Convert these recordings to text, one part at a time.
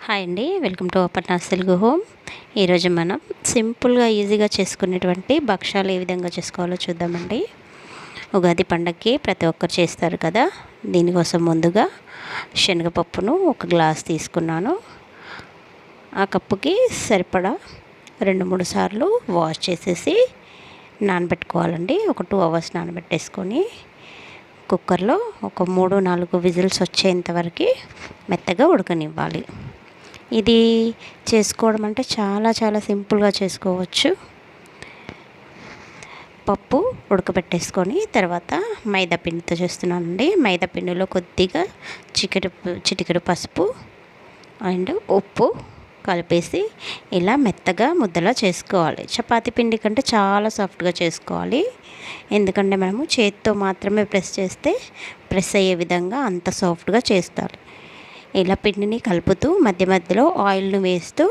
Hi అండి, welcome to Aparna's Telugu home. ఈరోజు మనం సింపుల్గా ఈజీగా చేసుకునేటువంటి భక్షాలు ఏ విధంగా చేసుకోవాలో చూద్దామండి. ఉగాది పండగకి ప్రతి ఒక్కరు చేస్తారు కదా. దీనికోసం ముందుగా శనగపప్పును ఒక గ్లాస్ తీసుకున్నాను. ఆ కప్పుకి సరిపడా 2-3 సార్లు వాష్ చేసేసి నానబెట్టుకోవాలండి. ఒక 2 అవర్స్ నానబెట్టేసుకొని కుక్కర్లో ఒక 3-4 విజిల్స్ వచ్చేంత వరకు మెత్తగా ఉడకనివ్వాలి. ఇది చేసుకోవడం అంటే చాలా చాలా సింపుల్గా చేసుకోవచ్చు. పప్పు ఉడకబెట్టేసుకొని తర్వాత మైదా పిండితో చేస్తున్నానండి. మైదా పిండిలో కొద్దిగా చిటికెడు పసుపు అండ్ ఉప్పు కలిపేసి ఇలా మెత్తగా ముద్దలా చేసుకోవాలి. చపాతీ పిండి కంటే చాలా సాఫ్ట్గా చేసుకోవాలి. ఎందుకంటే మనము చేతితో మాత్రమే ప్రెస్ అయ్యే విధంగా అంత సాఫ్ట్గా చేస్తాలి. ఇలా పిండిని కలుపుతూ మధ్య మధ్యలో ఆయిల్ను వేస్తూ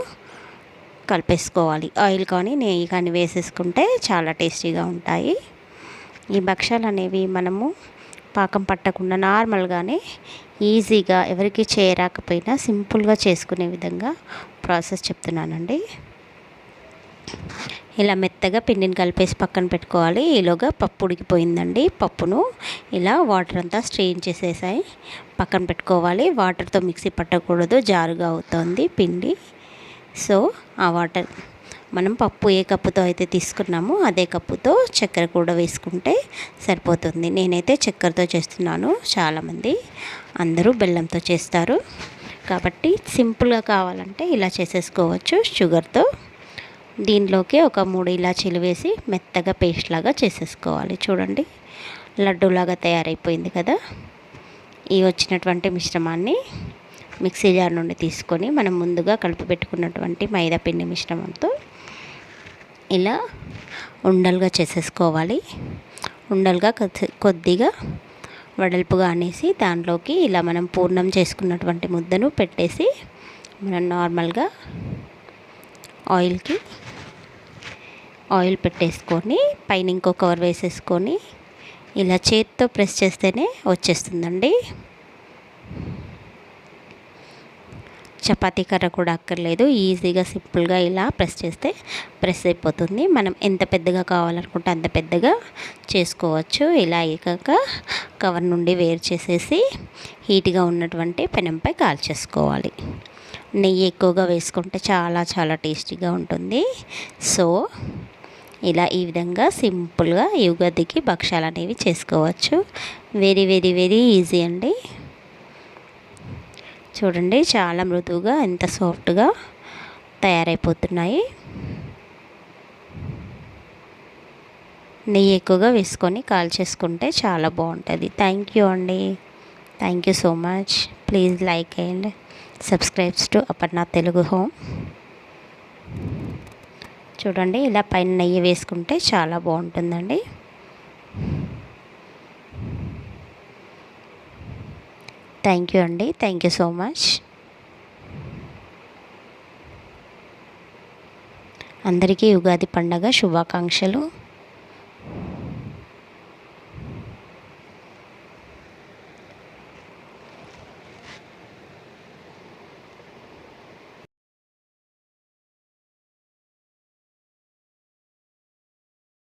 కలిపేసుకోవాలి. ఆయిల్ కానీ నెయ్యి కానీ వేసేసుకుంటే చాలా టేస్టీగా ఉంటాయి. ఈ భక్షాలు అనేవి మనము పాకం పట్టకుండా నార్మల్గానే ఈజీగా ఎవరికి చేయరాకపోయినా సింపుల్గా చేసుకునే విధంగా ప్రాసెస్ చెప్తున్నానండి. ఇలా మెత్తగా పిండిని కలిపేసి పక్కన పెట్టుకోవాలి. ఈలోగా పప్పు ఉడికిపోయిందండి. పప్పును ఇలా వాటర్ అంతా స్ట్రెయిన్ చేసేసాయి పక్కన పెట్టుకోవాలి. వాటర్తో మిక్సీ పట్టకూడదు, జారుగా అవుతుంది పిండి. సో ఆ వాటర్ మనం పప్పు ఏ కప్పుతో అయితే తీసుకున్నామో అదే కప్పుతో చక్కెర కూడా వేసుకుంటే సరిపోతుంది. నేనైతే చక్కెరతో చేస్తున్నాను. చాలామంది అందరూ బెల్లంతో చేస్తారు కాబట్టి సింపుల్గా కావాలంటే ఇలా చేసేసుకోవచ్చు షుగర్తో. దీనిలోకి ఒక 3 ఇలాచీలు వేసి మెత్తగా పేస్ట్ లాగా చేసేసుకోవాలి. చూడండి, లడ్డూలాగా తయారైపోయింది కదా. ఈ వచ్చినటువంటి మిశ్రమాన్ని మిక్సీ జార్ నుండి తీసుకొని మనం ముందుగా కలిపి పెట్టుకున్నటువంటి మైదా పిండి మిశ్రమంతో ఇలా ఉండలుగా చేసేసుకోవాలి. ఉండలుగా కొద్దిగా వెడల్పుగా అనేసి దాంట్లోకి ఇలా మనం పూర్ణం చేసుకున్నటువంటి ముద్దను పెట్టేసి మనం నార్మల్గా ఆయిల్ పెట్టేసుకొని పైన ఇంకో కవర్ వేసేసుకొని ఇలా చేతితో ప్రెస్ చేస్తేనే వచ్చేస్తుందండి. చపాతీ కర్ర కూడా అక్కర్లేదు. ఈజీగా సింపుల్గా ఇలా ప్రెస్ అయిపోతుంది. మనం ఎంత పెద్దగా కావాలనుకుంటే అంత పెద్దగా చేసుకోవచ్చు. ఇలా అయ్యాక కవర్ నుండి వేరు చేసేసి హీట్గా ఉన్నటువంటి పెనంపై కాల్చేసుకోవాలి. నెయ్యి ఎక్కువగా వేసుకుంటే చాలా చాలా టేస్టీగా ఉంటుంది. సో ఇలా ఈ విధంగా సింపుల్గా ఉగాదికి భక్షాలు అనేవి చేసుకోవచ్చు. వెరీ వెరీ వెరీ ఈజీ అండి. చూడండి, చాలా మృదువుగా ఎంత సాఫ్ట్గా తయారైపోతున్నాయి. నెయ్యి ఎక్కువగా వేసుకొని కాల్చేసుకుంటే చాలా బాగుంటుంది. థ్యాంక్ యూ అండి. Thank you so much. Please like and subscribes to Aparna Telugu home. చూడండి, ఇలా పైన నెయ్యి వేసుకుంటే చాలా బాగుంటుందండి. థ్యాంక్ యూ అండి. Thank you so much. అందరికీ ఉగాది పండగ శుభాకాంక్షలు.